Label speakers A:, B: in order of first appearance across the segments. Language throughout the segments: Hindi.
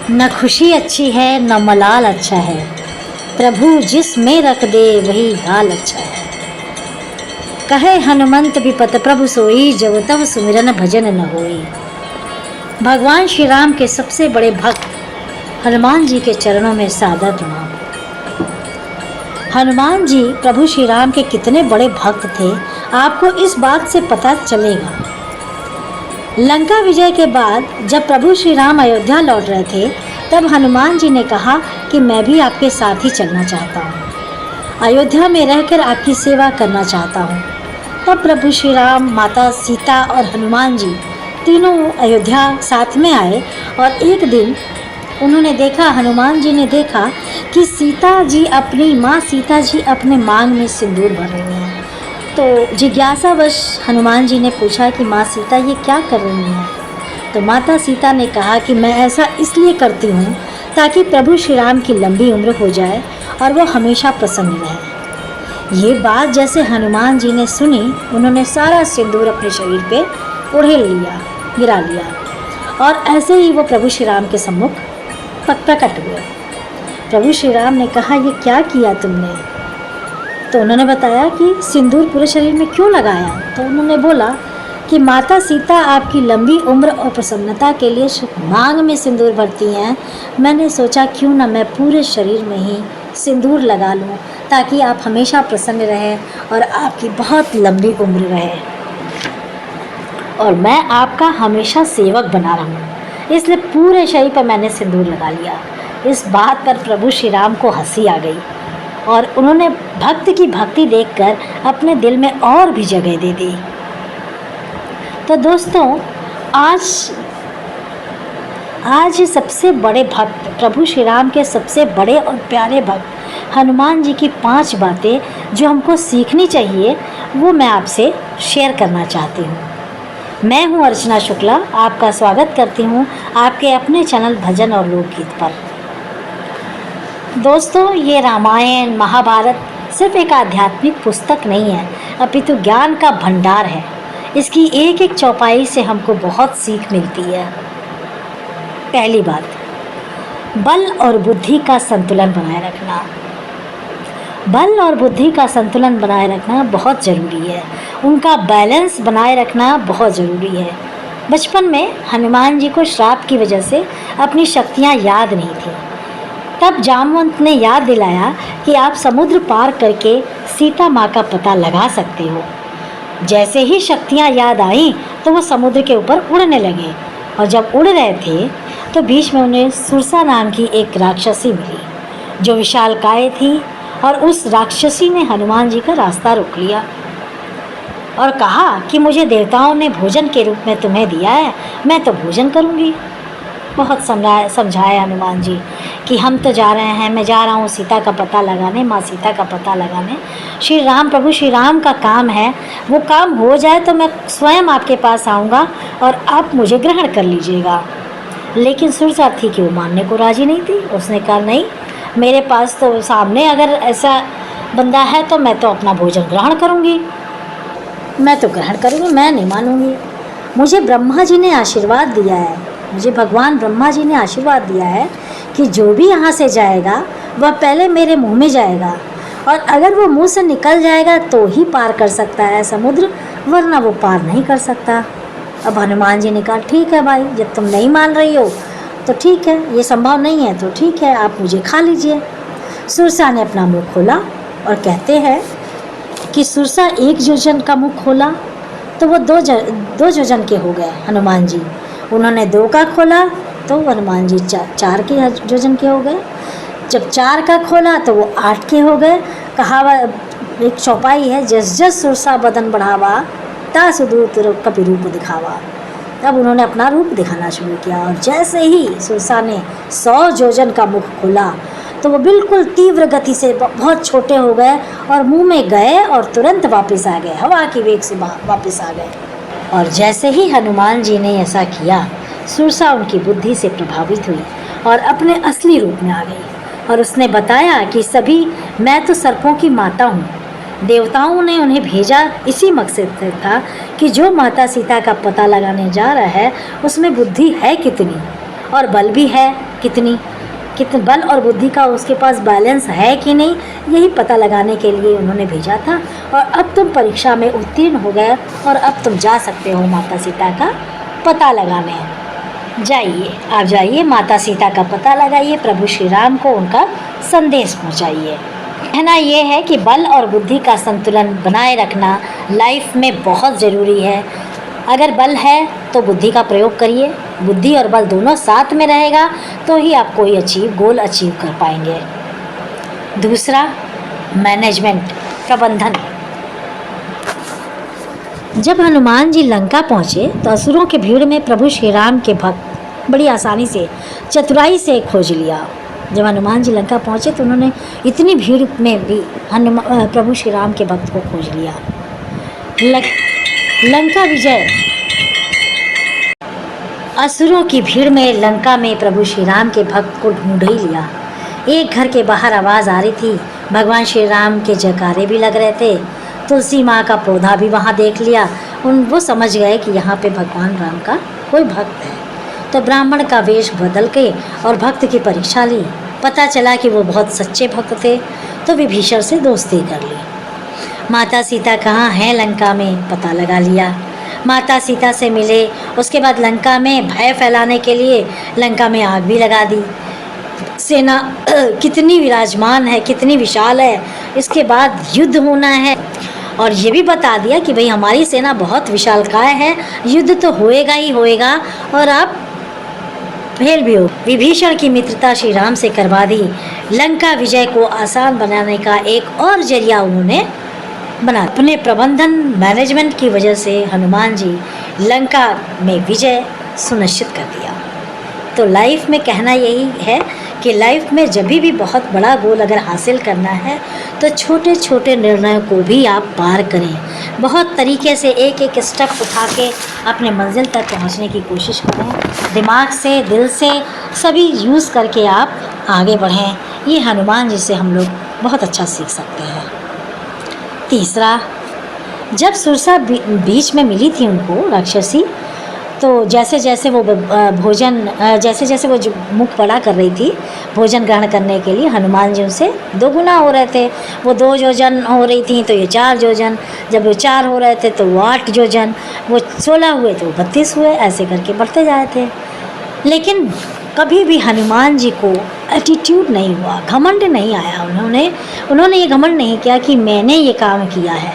A: न खुशी अच्छी है न मलाल अच्छा है, प्रभु जिस में रख दे वही हाल अच्छा है। कहे हनुमंत विपत प्रभु सोई, जब तब सुमिरन भजन न होई। भगवान श्री राम के सबसे बड़े भक्त हनुमान जी के चरणों में सादर प्रणाम। हनुमान जी प्रभु श्री राम के कितने बड़े भक्त थे, आपको इस बात से पता चलेगा। लंका विजय के बाद जब प्रभु श्री राम अयोध्या लौट रहे थे, तब हनुमान जी ने कहा कि मैं भी आपके साथ ही चलना चाहता हूँ, अयोध्या में रहकर आपकी सेवा करना चाहता हूँ। तब प्रभु श्री राम, माता सीता और हनुमान जी तीनों अयोध्या साथ में आए और एक दिन उन्होंने देखा, हनुमान जी ने देखा कि सीता जी अपने मांग में सिंदूर भर रही हैं। तो जिज्ञासावश हनुमान जी ने पूछा कि माँ सीता ये क्या कर रही हैं? तो माता सीता ने कहा कि मैं ऐसा इसलिए करती हूँ ताकि प्रभु श्री राम की लंबी उम्र हो जाए और वो हमेशा प्रसन्न रहे। ये बात जैसे हनुमान जी ने सुनी, उन्होंने सारा सिंदूर अपने शरीर पे गिरा लिया और ऐसे ही वो प्रभु श्री राम के सम्मुख प्रकट हुए। प्रभु श्री राम ने कहा, ये क्या किया तुमने? तो उन्होंने बताया कि सिंदूर पूरे शरीर में क्यों लगाया? तो उन्होंने बोला कि माता सीता आपकी लंबी उम्र और प्रसन्नता के लिए मांग में सिंदूर भरती हैं। मैंने सोचा क्यों ना मैं पूरे शरीर में ही सिंदूर लगा लूं ताकि आप हमेशा प्रसन्न रहें और आपकी बहुत लंबी उम्र रहे और मैं आपका हमेशा सेवक बना रहूं, इसलिए पूरे शरीर पर मैंने सिंदूर लगा लिया। इस बात पर प्रभु श्री राम को हंसी आ गई और उन्होंने भक्त की भक्ति देखकर अपने दिल में और भी जगह दे दी। तो दोस्तों, आज सबसे बड़े भक्त, प्रभु श्री राम के सबसे बड़े और प्यारे भक्त हनुमान जी की 5 बातें जो हमको सीखनी चाहिए, वो मैं आपसे शेयर करना चाहती हूँ। मैं हूँ अर्चना शुक्ला, आपका स्वागत करती हूँ आपके अपने चैनल भजन और लोकगीत पर। दोस्तों, ये रामायण महाभारत सिर्फ एक आध्यात्मिक पुस्तक नहीं है, अपितु ज्ञान का भंडार है। इसकी एक एक चौपाई से हमको बहुत सीख मिलती है। पहली बात, बल और बुद्धि का संतुलन बनाए रखना। बल और बुद्धि का संतुलन बनाए रखना बहुत ज़रूरी है, उनका बैलेंस बनाए रखना बहुत ज़रूरी है। बचपन में हनुमान जी को श्राप की वजह से अपनी शक्तियाँ याद नहीं थी। तब जामवंत ने याद दिलाया कि आप समुद्र पार करके सीता माँ का पता लगा सकते हो। जैसे ही शक्तियाँ याद आईं तो वो समुद्र के ऊपर उड़ने लगे और जब उड़ रहे थे तो बीच में उन्हें सुरसा नाम की एक राक्षसी मिली जो विशालकाय थी और उस राक्षसी ने हनुमान जी का रास्ता रोक लिया और कहा कि मुझे देवताओं ने भोजन के रूप में तुम्हें दिया है, मैं तो भोजन करूँगी। बहुत समझाया हनुमान जी कि हम तो जा रहे हैं, मैं जा रहा हूँ सीता का पता लगाने, माँ सीता का पता लगाने। प्रभु श्री राम का काम है, वो काम हो जाए तो मैं स्वयं आपके पास आऊँगा और आप मुझे ग्रहण कर लीजिएगा। लेकिन सुरसा थी कि वो मानने को राजी नहीं थी। उसने कहा, नहीं, मेरे पास तो सामने अगर ऐसा बंदा है तो मैं तो अपना भोजन ग्रहण करूँगी, मैं तो ग्रहण करूँगी, मैं नहीं मानूँगी। मुझे ब्रह्मा जी ने आशीर्वाद दिया है, मुझे भगवान ब्रह्मा जी ने आशीर्वाद दिया है कि जो भी यहाँ से जाएगा वह पहले मेरे मुंह में जाएगा और अगर वो मुंह से निकल जाएगा तो ही पार कर सकता है समुद्र, वरना वो पार नहीं कर सकता। अब हनुमान जी ने कहा, ठीक है भाई, जब तुम नहीं मान रही हो तो ठीक है, ये संभव नहीं है तो ठीक है, आप मुझे खा लीजिए। सुरसा ने अपना मुँह खोला और कहते हैं कि सुरसा 1 योजन का मुँह खोला तो वो 2 योजन के हो गए हनुमान जी। उन्होंने 2 का खोला तो हनुमान जी 4 के योजन के हो गए। जब 4 का खोला तो वो 8 के हो गए। कहावत एक चौपाई है, जस जस सुरसा बदन बढ़ावा तासु दूर कपि रूप दिखावा। तब उन्होंने अपना रूप दिखाना शुरू किया और जैसे ही सुरसा ने 100 योजन का मुख खोला तो वो बिल्कुल तीव्र गति से बहुत छोटे हो गए और मुंह में गए और तुरंत वापस आ गए, हवा की वेग से वापस आ गए। और जैसे ही हनुमान जी ने ऐसा किया, सुरसा उनकी बुद्धि से प्रभावित हुई और अपने असली रूप में आ गई और उसने बताया कि मैं तो सर्पों की माता हूँ। देवताओं ने उन्हें भेजा इसी मकसद से था कि जो माता सीता का पता लगाने जा रहा है उसमें बुद्धि है कितनी और बल भी है कितने बल और बुद्धि का उसके पास बैलेंस है कि नहीं, यही पता लगाने के लिए उन्होंने भेजा था। और अब तुम परीक्षा में उत्तीर्ण हो गए और अब तुम जा सकते हो माता सीता का पता लगाने। जाइए, आप जाइए, माता सीता का पता लगाइए, प्रभु श्री राम को उनका संदेश पहुंचाइए। कहना ये है कि बल और बुद्धि का संतुलन बनाए रखना लाइफ में बहुत ज़रूरी है। अगर बल है तो बुद्धि का प्रयोग करिए, बुद्धि और बल दोनों साथ में रहेगा तो ही आप कोई गोल अचीव कर पाएंगे। दूसरा, मैनेजमेंट, प्रबंधन। जब हनुमान जी लंका पहुँचे तो असुरों के भीड़ में प्रभु श्री राम के भक्त बड़ी आसानी से, चतुराई से खोज लिया। जब हनुमान जी लंका पहुँचे तो उन्होंने इतनी भीड़ में भी प्रभु श्री राम के भक्त को खोज लिया। लंका विजय। असुरों की भीड़ में लंका में प्रभु श्री राम के भक्त को ढूंढ ही लिया। एक घर के बाहर आवाज़ आ रही थी, भगवान श्री राम के जयकारे भी लग रहे थे। तुलसी माँ का पौधा भी वहाँ देख लिया। वो समझ गए कि यहाँ पे भगवान राम का कोई भक्त है। तो ब्राह्मण का वेश बदल के और भक्त की परीक्षा ली। पता चला कि वो बहुत सच्चे भक्त थे, तो विभीषण से दोस्ती कर ली। माता सीता कहाँ हैं लंका में पता लगा लिया। माता सीता से मिले। उसके बाद लंका में भय फैलाने के लिए लंका में आग भी लगा दी। सेना कितनी विराजमान है, कितनी विशाल है, इसके बाद युद्ध होना है। और ये भी बता दिया कि भाई हमारी सेना बहुत विशालकाय है, युद्ध तो होएगा ही होएगा और आप फेल भी हो। विभीषण की मित्रता श्री राम से करवा दी। लंका विजय को आसान बनाने का एक और जरिया उन्होंने बना। अपने प्रबंधन मैनेजमेंट की वजह से हनुमान जी लंका में विजय सुनिश्चित कर दिया। तो लाइफ में कहना यही है कि लाइफ में जब भी बहुत बड़ा गोल अगर हासिल करना है तो छोटे छोटे निर्णयों को भी आप पार करें। बहुत तरीके से एक एक स्टेप उठा के अपने मंजिल तक पहुंचने की कोशिश करें। दिमाग से, दिल से सभी यूज़ करके आप आगे बढ़ें। ये हनुमान जी से हम लोग बहुत अच्छा सीख सकते हैं। तीसरा, जब सुरसा बीच में मिली थी उनको राक्षसी, तो जैसे जैसे वो मुख बड़ा कर रही थी भोजन ग्रहण करने के लिए, हनुमान जी उनसे 2 गुना हो रहे थे। वो 2 योजन हो रही थी तो ये 4 योजन, जब वो 4 हो रहे थे तो वो 8 योजन, वो 16 हुए तो 32 हुए, ऐसे करके बढ़ते जा रहे थे। लेकिन कभी भी हनुमान जी को एटीट्यूड नहीं हुआ, घमंड नहीं आया। उन्होंने ये घमंड नहीं किया कि मैंने ये काम किया है।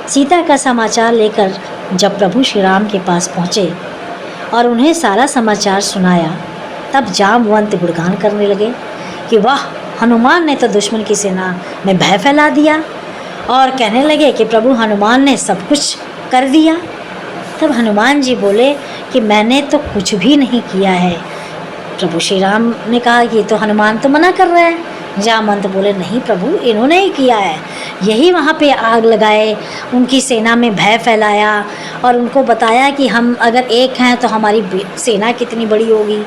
A: सीता का समाचार लेकर जब प्रभु श्री राम के पास पहुँचे और उन्हें सारा समाचार सुनाया, तब जामवंत गुणगान करने लगे कि वाह, हनुमान ने तो दुश्मन की सेना में भय फैला दिया। और कहने लगे कि प्रभु हनुमान ने सब कुछ कर दिया। तब हनुमान जी बोले कि मैंने तो कुछ भी नहीं किया है। प्रभु श्री राम ने कहा कि तो हनुमान तो मना कर रहे हैं। जामवंत बोले नहीं प्रभु, इन्होंने ही किया है। यही वहाँ पे आग लगाए, उनकी सेना में भय फैलाया और उनको बताया कि हम अगर एक हैं तो हमारी सेना कितनी बड़ी होगी।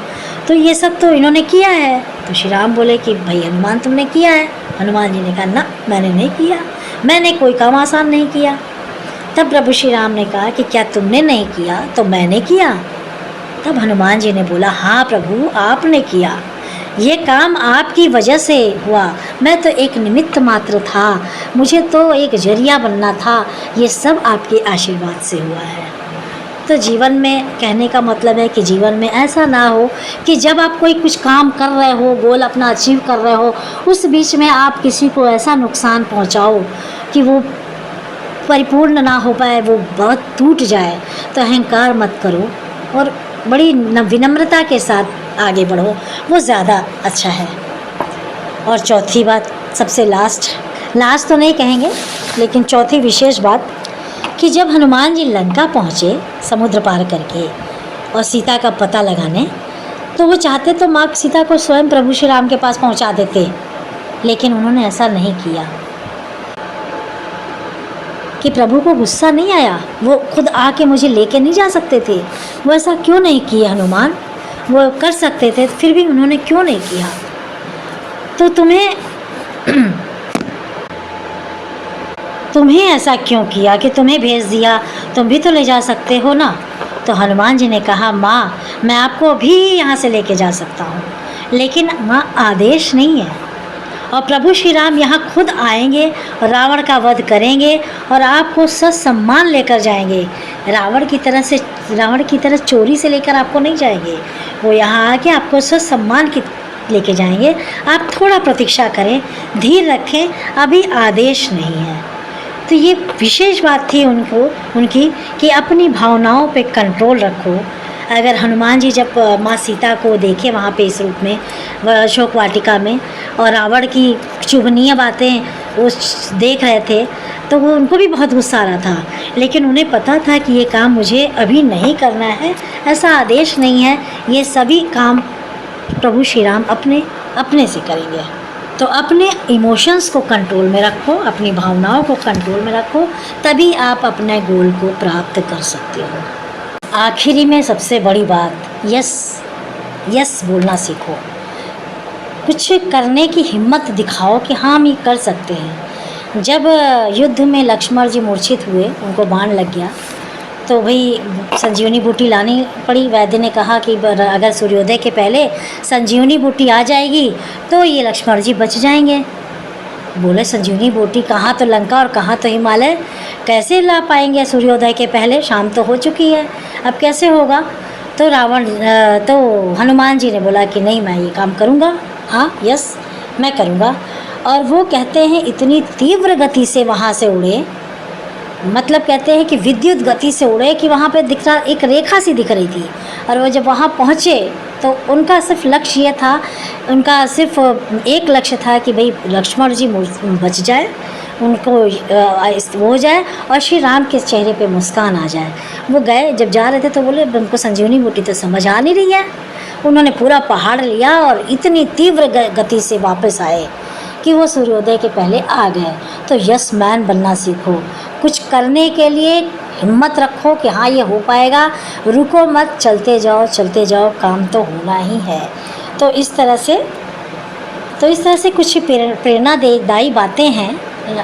A: तो ये सब तो इन्होंने किया है। तो श्री राम बोले कि भाई हनुमान तुमने किया है। हनुमान जी ने कहा ना, मैंने नहीं किया, मैंने कोई काम आसान नहीं किया। तब प्रभु श्री राम ने कहा कि क्या तुमने नहीं किया तो मैंने किया। तब हनुमान जी ने बोला हाँ प्रभु, आपने किया, ये काम आपकी वजह से हुआ, मैं तो एक निमित्त मात्र था, मुझे तो एक जरिया बनना था, ये सब आपके आशीर्वाद से हुआ है। तो जीवन में कहने का मतलब है कि जीवन में ऐसा ना हो कि जब आप कोई कुछ काम कर रहे हो, गोल अपना अचीव कर रहे हो, उस बीच में आप किसी को ऐसा नुकसान पहुंचाओ कि वो परिपूर्ण ना हो पाए, वो बहुत टूट जाए। तो अहंकार मत करो और बड़ी विनम्रता के साथ आगे बढ़ो, वो ज़्यादा अच्छा है। और चौथी बात, सबसे लास्ट तो नहीं कहेंगे, लेकिन चौथी विशेष बात कि जब हनुमान जी लंका पहुँचे समुद्र पार करके और सीता का पता लगाने, तो वो चाहते तो माँ सीता को स्वयं प्रभु श्री राम के पास पहुँचा देते, लेकिन उन्होंने ऐसा नहीं किया। कि प्रभु को गुस्सा नहीं आया, वो खुद आके मुझे लेके नहीं जा सकते थे, वो ऐसा क्यों नहीं किया हनुमान? वो कर सकते थे, फिर भी उन्होंने क्यों नहीं किया? तो तुम्हें ऐसा क्यों किया कि तुम्हें भेज दिया? तुम भी तो ले जा सकते हो ना। तो हनुमान जी ने कहा, माँ मैं आपको अभी यहाँ से लेके जा सकता हूँ, लेकिन माँ आदेश नहीं है। और प्रभु श्री राम यहाँ खुद आएंगे और रावण का वध करेंगे और आपको सम्मान लेकर जाएंगे। रावण की तरह चोरी से लेकर आपको नहीं जाएंगे, वो यहाँ आके आपको सम्मान की लेके जाएंगे। आप थोड़ा प्रतीक्षा करें, धीर रखें, अभी आदेश नहीं है। तो ये विशेष बात थी उनकी कि अपनी भावनाओं पे कंट्रोल रखो। अगर हनुमान जी जब माँ सीता को देखे वहाँ पे इस रूप में अशोक वाटिका में और रावण की चुभनीय बातें वो देख रहे थे, तो वो उनको भी बहुत गुस्सा आ रहा था, लेकिन उन्हें पता था कि ये काम मुझे अभी नहीं करना है, ऐसा आदेश नहीं है, ये सभी काम प्रभु श्री राम अपने से करेंगे। तो अपने इमोशंस को कंट्रोल में रखो, अपनी भावनाओं को कंट्रोल में रखो, तभी आप अपने गोल को प्राप्त कर सकते हो। आखिरी में सबसे बड़ी बात, यस बोलना सीखो। कुछ करने की हिम्मत दिखाओ कि हाँ हम ये कर सकते हैं। जब युद्ध में लक्ष्मण जी मूर्छित हुए, उनको बाण लग गया, तो भाई संजीवनी बूटी लानी पड़ी। वैद्य ने कहा कि अगर सूर्योदय के पहले संजीवनी बूटी आ जाएगी तो ये लक्ष्मण जी बच जाएंगे। बोले संजीवनी बूटी कहाँ तो लंका और कहाँ तो हिमालय, कैसे ला पाएंगे सूर्योदय के पहले, शाम तो हो चुकी है, अब कैसे होगा। तो हनुमान जी ने बोला कि नहीं मैं ये काम करूँगा, हाँ यस मैं करूँगा। और वो कहते हैं इतनी तीव्र गति से वहाँ से उड़े, मतलब कहते हैं कि विद्युत गति से उड़े कि वहाँ पे दिख रहा, एक रेखा सी दिख रही थी। और वो जब वहाँ पहुँचे तो उनका सिर्फ लक्ष्य ये था, उनका सिर्फ एक लक्ष्य था कि भाई लक्ष्मण जी बच जाए, उनको वो हो जाए और श्री राम के चेहरे पे मुस्कान आ जाए। वो गए, जब जा रहे थे तो बोले उनको संजीवनी बूटी तो समझ आ नहीं रही है। उन्होंने पूरा पहाड़ लिया और इतनी तीव्र गति से वापस आए कि वो सूर्योदय के पहले आ गए। तो यस मैन बनना सीखो, कुछ करने के लिए हिम्मत रखो कि हाँ ये हो पाएगा, रुको मत, चलते जाओ, काम तो होना ही है। तो इस तरह से कुछ प्रेरणादायी बातें हैं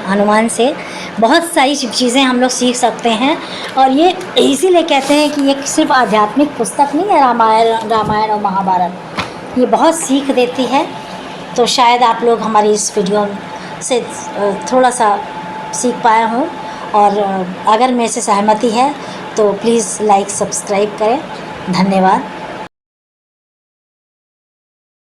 A: हनुमान से, बहुत सारी चीज़ें हम लोग सीख सकते हैं। और ये इसीलिए कहते हैं कि ये सिर्फ आध्यात्मिक पुस्तक नहीं है रामायण और महाभारत, ये बहुत सीख देती है। तो शायद आप लोग हमारी इस वीडियो से थोड़ा सा सीख पाए हों, और अगर मेरे से सहमति है तो प्लीज़ लाइक सब्सक्राइब करें। धन्यवाद।